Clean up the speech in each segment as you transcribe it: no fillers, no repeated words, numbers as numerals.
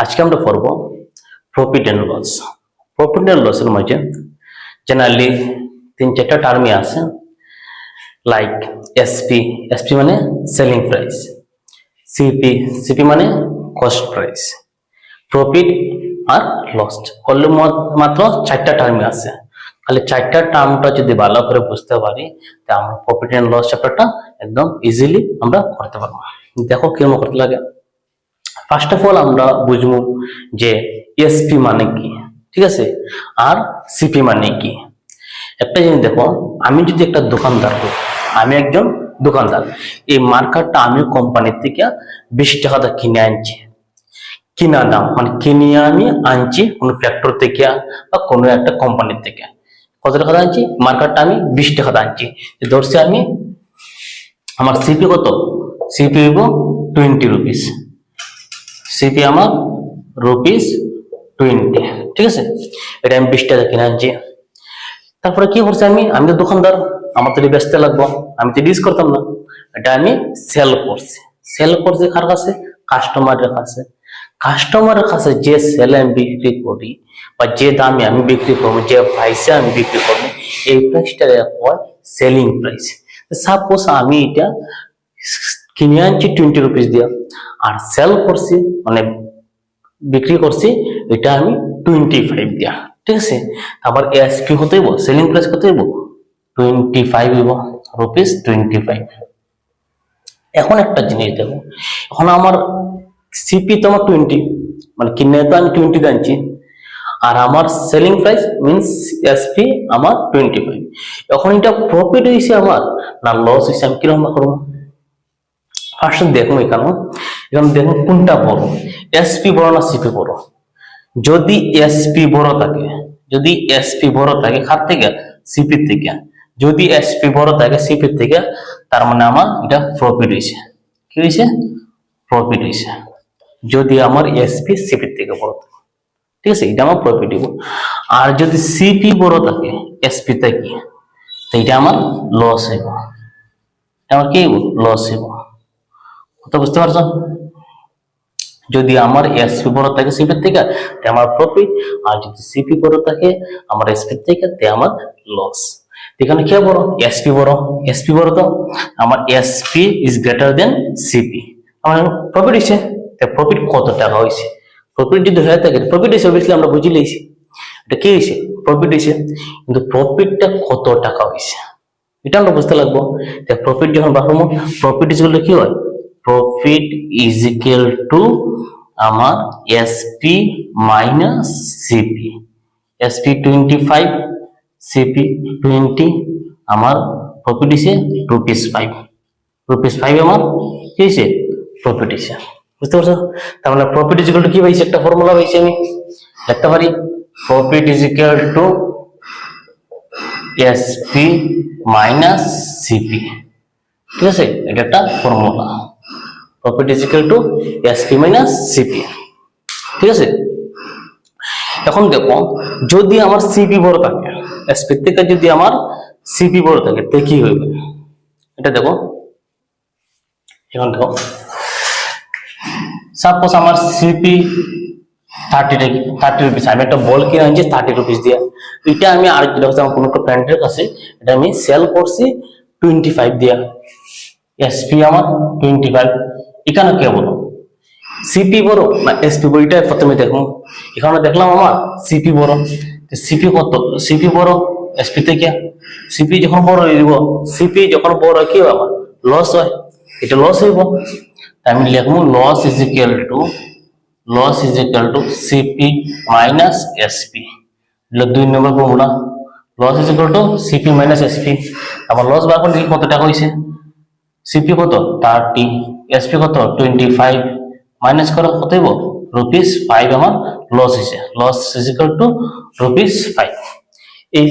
আজকে আমরা পড়ব profit and loss. Profit and লসের মাঝে জেনারেলি 3-4টা টার্মই আছে, লাইক এসপি মানে সেলিং প্রাইস, সিপি মানে কস্ট প্রাইস, প্রফিট আর লস। করলে মাত্র 4টা টার্মই আছে। খালি 4টা টার্মটা যদি ভালো করে বুঝতে পারি তা আমরা প্রফিট এন্ড লস চ্যাপ্টারটা একদম ইজিলি আমরা করতে পারবো। দেখো কেমন করতে লাগে। ফার্স্ট অফ অল আমরা বুঝবো যে এসপি মানে কি, ঠিক আছে, আর সিপি মানে কি। একটা জিনিস দেখো, আমি যদি একটা দোকানদার হই, আমি একজন দোকানদার, এই মার্কেটটা আমি কোম্পানির থেকে 20 টাকা কিনে আনছি, কিনা দাম মানে কিনে আমি আনছি কোনো ফ্যাক্টরি থেকে বা কোনো একটা কোম্পানির থেকে। কত টাকা আনছি? মার্কেটটা আমি 20 টাকা আনছি। ধরছি আমি আমার সিপি কত? সিপি হইব 20 রুপিস, সিপি আমার ₹20, ঠিক আছে। এটা আমি 20 টাকা কিনে আনছি। তারপরে কি করছি আমি তো দোকানদার, আমার তো বেচতে লাগবো, আমি তো ডিস করতাম না। এটা আমি সেল করছি কার কাছে? কাস্টমারের কাছে। কাস্টমারের কাছে যে সেলে আমি বিক্রি করি বা যে দামে আমি বিক্রি করবো, যে প্রাইসে আমি বিক্রি করবো, এই প্রাইসটা হয় সেলিং প্রাইস। সাপোজ আমি এটা কিনে আনছি 20 রুপিস দিয়ে, আর সেল করছি মানে বিক্রি করছি এটা আমি 25 দিয়া, ঠিক আছে। আবার এসপি কত হইব? সেলিং প্রাইস কত হইব? 25 হইব, ₹25। এখন একটা জিনিস দেখো, এখন আমার সিপি তো আমার 20, মানে কিনে তো আমি 20 আনছি, আর আমার সেলিং প্রাইস মিনস এসপি আমার 25। এখন এটা প্রফিট হয়েছে আমার না লস হয়েছে, আমি কিরকম করবো? ফার্স্ট দেখুন এখানে দেখুন কোনটা বড়, এসপি বড় না সিপি বড়। যদি এসপি বড় থাকে কার থেকে? সিপির থেকে। যদি এসপি বড় থাকে সিপির থেকে, তার মানে আমার এটা প্রফিট হয়েছে। কি হয়েছে? প্রফিট হয়েছে। যদি আমার এসপি সিপির থেকে বড় থাকে, ঠিক আছে, এটা আমার প্রফিট হইব। আর যদি সিপি বড় থাকে এসপি থেকে, তো এটা আমার লস হইব। আমার কি লস হইব? কথা বুঝতে পারছো? যদি আমার এসপি বড় থাকে সিপি থেকে তে আমার প্রফিট, আর যদি সিপি বড় থাকে আমার এসপি থেকে তে আমার লস। এখানে কি বড়? এসপি বড় তো আমার SP is greater than CP, আমার প্রফিট হইছে। প্রফিট কত টাকা হয়েছে? প্রফিট যদি হয়ে থাকে প্রফিট হয়েছে, অবভিয়াসলি আমরা বুঝি লইছি এটা কি হয়েছে, প্রফিট হয়েছে। কিন্তু প্রফিটটা কত টাকা হয়েছে এটা আমরা বুঝতে লাগবো। প্রফিট যখন বাড়াবো, প্রফিট ইজগুলো কি হয়? প্রফিট ইজ ইকুয়াল টু আমার SP minus CP. SP 25, CP 20, আমার প্রফিট হিসে ₹5 আমার কি হয়েছে? প্রফিট হিসে। বুঝতে পারছো? তার মানে প্রফিট ইজ ইকুয়াল টু কি হয়েছে? একটা ফর্মুলা হয়েছে, আমি লিখতে পারি profit is equal to SP minus CP, ঠিক আছে। এটা একটা formula, profit is equal to SP minus CP, ঠিক আছে। এখন দেখো, যদি আমার সিপি বড় থাকে এসপি থেকে, যদি আমার সিপি বড় থাকে তো কি হইবে? এটা দেখো, এখন দেখো সাপোজ আমার সিপি 30 রুপিস, আমি একটা বল কিনে আনছি 30 রুপিস দিয়ে। এটা আমি আর কোনো একটা ব্র্যান্ডের কাছে এটা আমি সেল করছি 25 দিয়া, এসপি আমার 25। এখানে কে বলো সিপি বড় না এসপি বড়? এটা প্রথমে দেখো, এখানে দেখলাম আমার সিপি বড়। সিপি কত? সিপি বড় এসপি থেকে। সিপি যখন বড় হইব, সিপি যখন বড় কি হবে? আমার লস হয়, এটা লস হইব। আমি লিখবো loss is equal to CP minus SP. 2 নম্বর formula, loss is equal to CP minus SP. আমার লস বার করলে কত টাকা হয়েছে? সিপি কত? 30, এসপি কত? 25, মাইনাস করো কত হইব? ₹5 আমার লস হয়েছে। Loss is equal to ₹5। এই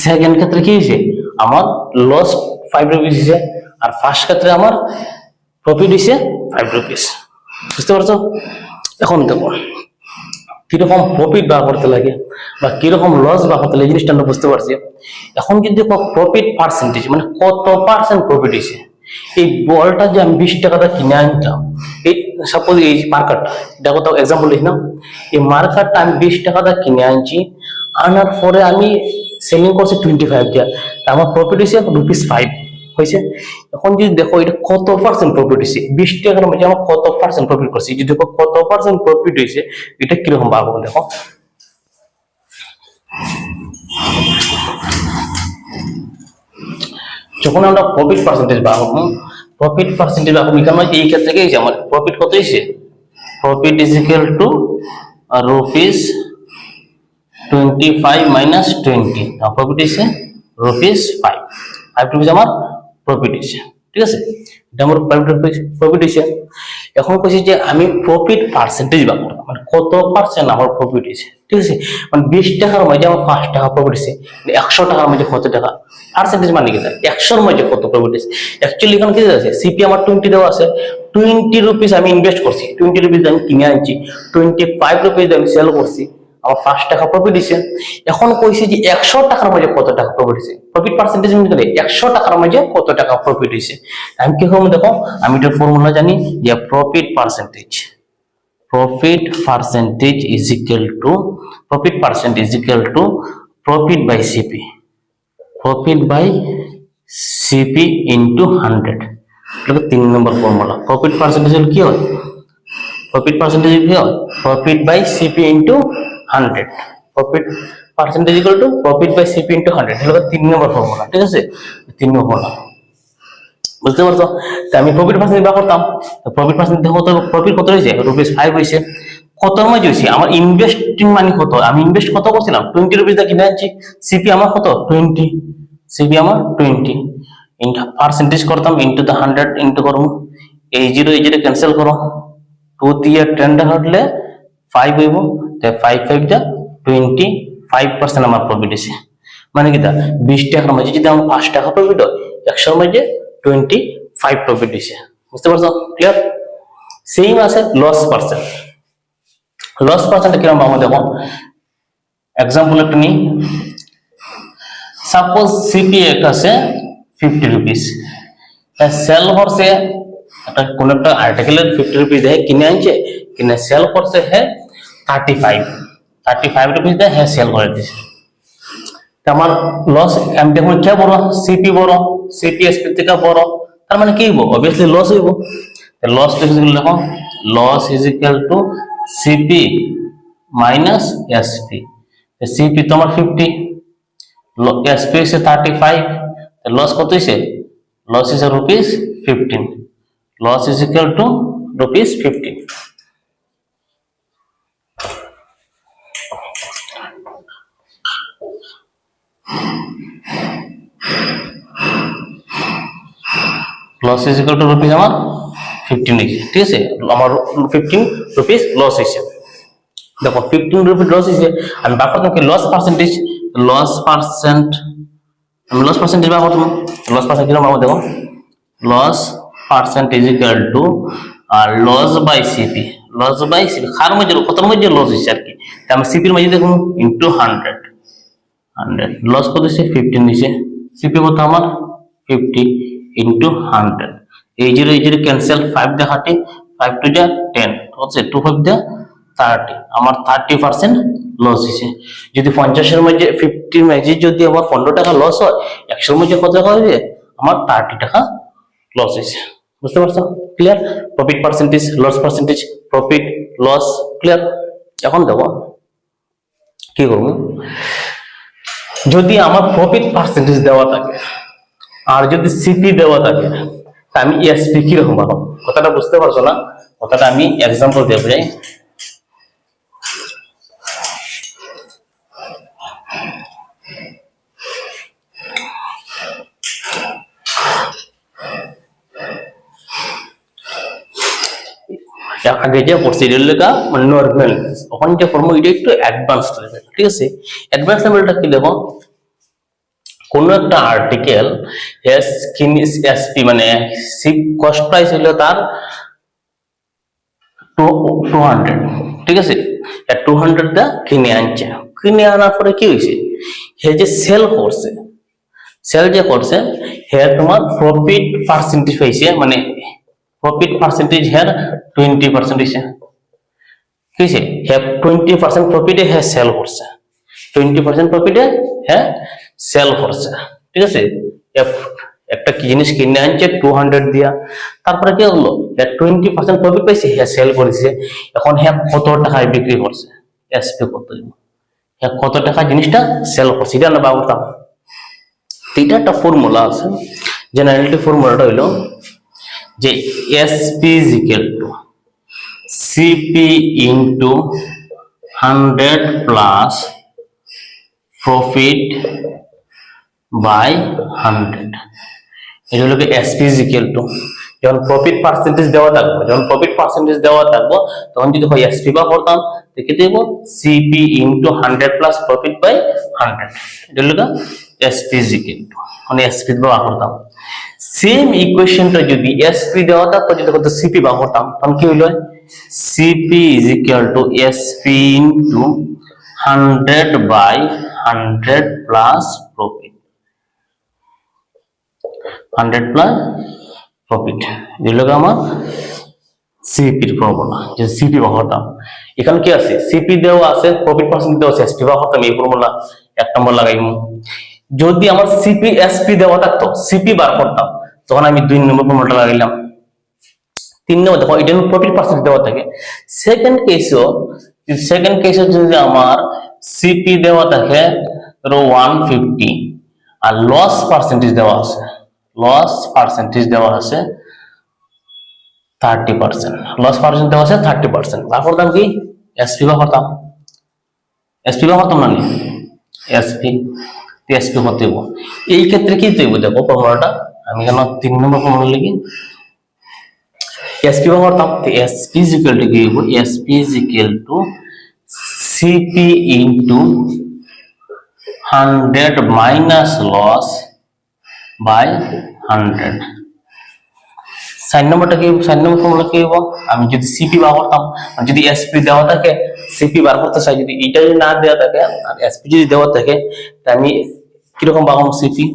সেকেন্ড ক্ষেত্রে কি হয়েছে? আমার লস 5 রুপিস হয়েছে, আর ফার্স্ট ক্ষেত্রে আমার প্রফিট হয়েছে 5 রুপিস। বুঝতে পারছো? এখন দেখো কিরকম প্রফিট বার করতে লাগে বা কিরকম লস বার করতে লাগে, জিনিসটা আমরা বুঝতে পারছি। এখন কিন্তু প্রফিট পার্সেন্টেজ মানে কত পার্সেন্ট প্রফিট হয়েছে। এই বলটা যে আমি 20 টাকাটা কিনে আনতাম, এই সাপোজ এই মার্কারটা, দেখো তো এক্সাম্পল লিখলাম, এই মার্কারটা আমি 20 টাকা দিয়ে কিনে আনছি, আনার পরে আমি সেলিং করছি 25 দিয়ে, আমার প্রফিট হয়েছে ₹5 হয়েছে। এখন যদি দেখো এটা কত পার্সেন্ট প্রফিট হয়েছে, 20 টাকার মধ্যে আমার কত পার্সেন্ট প্রফিট করছি, যদি দেখো কত পার্সেন্ট প্রফিট হয়েছে, এটা কিরকম ভাবো দেখো। যখন আমরা প্রফিট পার্সেন্টেজ বাড়াবো, প্রফিট পার্সেন্টেজ বাড়াবো, এখানে এই ক্ষেত্রে কি আমার প্রফিট কত হয়েছে, profit is equal two ₹25 minus 20, profit হচ্ছে ₹5, 5 রুপিস আমার প্রফিট হচ্ছে, ঠিক আছে, এটা আমার প্রফিট হচ্ছে। এখন কইছি যে আমি প্রফিট পার্সেন্টেজ বাড়াবো, মানে কত পার্সেন্ট আমার প্রফিট হচ্ছে, ঠিক আছে, মানে 20 টাকার মধ্যে আমার 5 টাকা প্রফিট হচ্ছে, 100 টাকার মধ্যে কত টাকা পার্সেন্টেজ, মানে কি 100 এর মধ্যে কত প্রফিট হচ্ছে। অ্যাকচুয়ালি এখানে কি আছে, সিপি আমার 20 দেওয়া আছে, 20 রুপিস আমি ইনভেস্ট করছি, 20 রুপিস আমি কিনে আনছি, 25 রুপিস আমি সেল করছি, আমার 5 টাকা প্রফিট হচ্ছে। এখন কইছে যে 100 টাকার মধ্যে কত টাকা প্রফিট হচ্ছে, প্রফিট পার্সেন্টেজ মানে 100 টাকার মধ্যে কত টাকা প্রফিট হচ্ছে। আমি কি করব দেখো, আমি এটার ফর্মুলা জানি যে profit percentage is equal to profit by CP, into 100, এটা 3 নম্বর ফর্মুলা। প্রফিট পার্সেন্টেজ কি হয়, profit by CP into 100, profit percentage equal to profit by CP into 100, এটা 3 নম্বর ফর্মুলা, ঠিক আছে, 3 নম্বর ফর্মুলা, বুঝতে পারছো। তো আমি প্রফিট পার্সেন্টেজ বের করতাম, তো প্রফিট পার্সেন্টেজ দেখো তো প্রফিট কত হয়েছে, ₹5 হয়েছে, কত মধ্যে হয়েছে, আমার ইনভেস্টিং মানি কত, আমি ইনভেস্ট কত করছিলাম 20 রুপিস দিয়ে কিনে আনছি, সিপি আমার কত 20, ইনটু পার্সেন্টেজ করতাম ইনটু 100 ইনটু করব, এই 0 ক্যান্সেল করো, 2 দিয়ে 10 টা কাটলে 5 হইব, তাই 5 দা 25% আমার প্রফিট আছে, মানে কি 20 টাকার মধ্যে যদি আমার 5 টাকা প্রফিট হয়, 100 এর মধ্যে 25 প্রফিট হয়েছে, বুঝতে পারছো, ক্লিয়ার। সেম আছে লস পার্সেন্ট কিরকম পাবো দেখো, এক্সাম্পল একটা নিই, সাপোজ সিপি একটা আছে 50 রুপিস, সেল করছে একটা কোন একটা আর্টিকেলের 50 রুপিস দিয়ে কিনে আনছে, কিনে সেল করছে হ্যাঁ 35 রুপিস দিয়ে হ্যাঁ সেল করে দিয়েছে, আমার লস, আমি দেখুন কে বড়, সিপি বড়, সিপি এসপি থেকে বড়, তার মানে কি হইব, অবভিয়াসলি লস হইব। লস দেখো, loss is equal to CP minus SP, CP তোমার 50, এসপি হচ্ছে 35, লস কত হয়েছে, loss is ₹15, loss is equal to ₹15। Loss is equal to rupees আমার 15 হয়েছে, ঠিক আছে, আমার 15 রুপিস লস হয়েছে। দেখো 15 রুপিস লস হয়েছে, আমি ব্যাপার কি লস পার্সেন্টেজ, আমি লস পার্সেন্টেজ ব্যাপার, লস পার্সেন্টেজ কিরকম দেখো, লস পার্সেন্টেজ ইকুয়াল টু আর লস বাই সিপি, খার মধ্যে কতর মধ্যে লস হয়েছে আর কি, আমি সিপির মধ্যে দেখুন ইনটু 100, লস কত হচ্ছে 15 দিছে, সিপি কত আমার 50 ইনটু 100, এই 0 ক্যান্সেল, 5 দা 30, 5 টু যা 10, হচ্ছে 2 5 দা 30, আমার 30% লস হয়েছে। যদি 50 এর মধ্যে 50 মধ্যে যদি আমার 15 টাকা লস হয়, 100 এর মধ্যে কত টাকা হবে, আমার 30 টাকা লস হয়েছে, বুঝতে পারছো, clear. Profit percentage, loss percentage, profit loss, clear. এখন দেখো কি করবো, যদি আমার প্রফিট পার্সেন্টেজ দেওয়া থাকে আর যদি সিপি দেওয়া থাকে, আমি এসপি কিরকম পাবো, কথাটা বুঝতে পারছো না, কথাটা আমি এক্সাম্পল দিয়ে বোঝাই। আগে যে প্রসিডিউর লেখা মানে নরমাল, ওখানে যে ফর্ম এটা একটু অ্যাডভান্স লেভেল, ঠিক আছে। অ্যাডভান্স লেভেলটা কি দেখো, কোন একটা আর্টিকেল এসপি মানে কস্ট প্রাইস হলো তার 200, ঠিক আছে, 200 দা কিনে আনছে, কিনে আনার পরে কি হয়েছে, হে যে সেল যে করছে হে তোমার প্রফিট পার্সেন্টেজ হয়েছে, মানে প্রফিট পার্সেন্টেজ হেয়ার 20% হয়েছে, ঠিক আছে, হ্যাঁ 20% প্রফিটে হ্যাঁ সেল করছে, 20% প্রফিটে হ্যাঁ সেল করছে, ঠিক আছে। একটা কি জিনিস কিনে আনছে 200 দিয়া, তারপরে কি হলো 20% প্রফিট পাইছে, হ্যাঁ সেল করেছে, এখন হ্যাঁ কত টাকায় বিক্রি করছে, এসপি কত, হ্যাঁ কত টাকা জিনিসটা সেল করছে, এটা আমরা বাবুতাম। এটা একটা ফর্মুলা আছে, জেনারেলিটি ফর্মুলাটা হইলো যে SP is equal to CP into 100 plus profit by 100। এটা হলো এসপি ইজ ইকুয়াল টু, যখন প্রফিট পার্সেন্টেজ দেওয়া থাকবো তখন যদি হয় এসপি বা করতাম তো কি দেব, CP into 100 plus profit by 100, এটা হলো এসপি ইজ ইকুয়াল টু, মানে এসপি বা করতাম। সেম ইকুয়েশনটা যদি এসপি দেওয়া থাকতো, যদি কত সিপি বা করতাম, তখন কি হইলো CP is equal to SP into 100 by 100 plus profit, 100 plus profit, যেগুলো আমার সিপির ফর্মুলা, যে সিপি বা হতাম। এখানে কি আছে, সিপি দেওয়া আছে, প্রফিট পার্সেন্ট দেওয়া আছে, এসপি বা হতাম, এই ফর্মুলা 1 নম্বর লাগাইব। যদি আমার সিপি এসপি দেওয়া থাকতো, সিপি বার করতাম, তখন আমি 2 নম্বর ফর্মুলাটা লাগাইলাম। 3 নম্বর দেখো, এটা প্রফিট পার্সেন্ট দেওয়া থাকে। সেকেন্ড কেসও যদি আমার সিপি দেওয়া থাকে 150 আর লস পার্সেন্টেজ দেওয়া আছে, 30%, লস পার্সেন্ট দেওয়া আছে 30%, বার করতাম কি এসপি বা করতাম, না এসপি করতে হইব। এই ক্ষেত্রে কি তৈব, দেখো ফর্মুলাটা আমি কেন 3 নম্বর ফর্মুলা লিখি, এসপি বা করতাম, এসপি ইজ ইকুয়াল টু কি হইব, SP is equal to CP into 100 minus loss by 100। 4 নম্বরটা কি, 4 নম্বর ফর্মুলা কি হইব, আমি যদি সিপি বার করতাম, যদি এসপি দেওয়া থাকে, সিপি বার করতে চাই, যদি এটা যদি না দেওয়া থাকে আর এসপি যদি দেওয়া থাকে, তাহলে আমি কিরকম পাবো, সিপি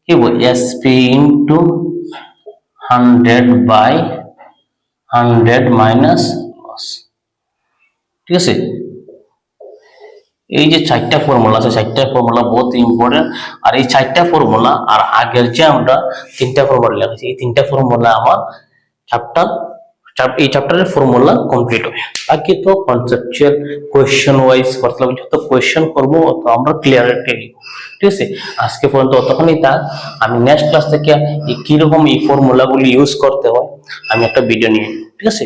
কি হইব, SP into 100 by 100 minus loss, ঠিক আছে। এই যে 4টা ফর্মুলা আছে, 4টা ফর্মুলা বহুত ইম্পর্টেন্ট। আর এই 4টা ফর্মুলা আর আগের যে আমরা 3টা ফর্মুলা লিখেছি, এই 3টা ফর্মুলা আমার এই চ্যাপ্টারের ফর্মুলা কমপ্লিট হয়। বাকি তো কনসেপচুয়াল কোয়েশ্চেন ওয়াইজ করতে হবে, যত কোয়েশ্চেন করবো তত আমরা ক্লিয়ারিটি নিব, ঠিক আছে। আজকে পর্যন্ত অতক্ষণই থাক, আমি নেক্সট ক্লাস থেকে কিরকম এই ফর্মুলাগুলি ইউজ করতে হয় আমি একটা ভিডিও নিয়ে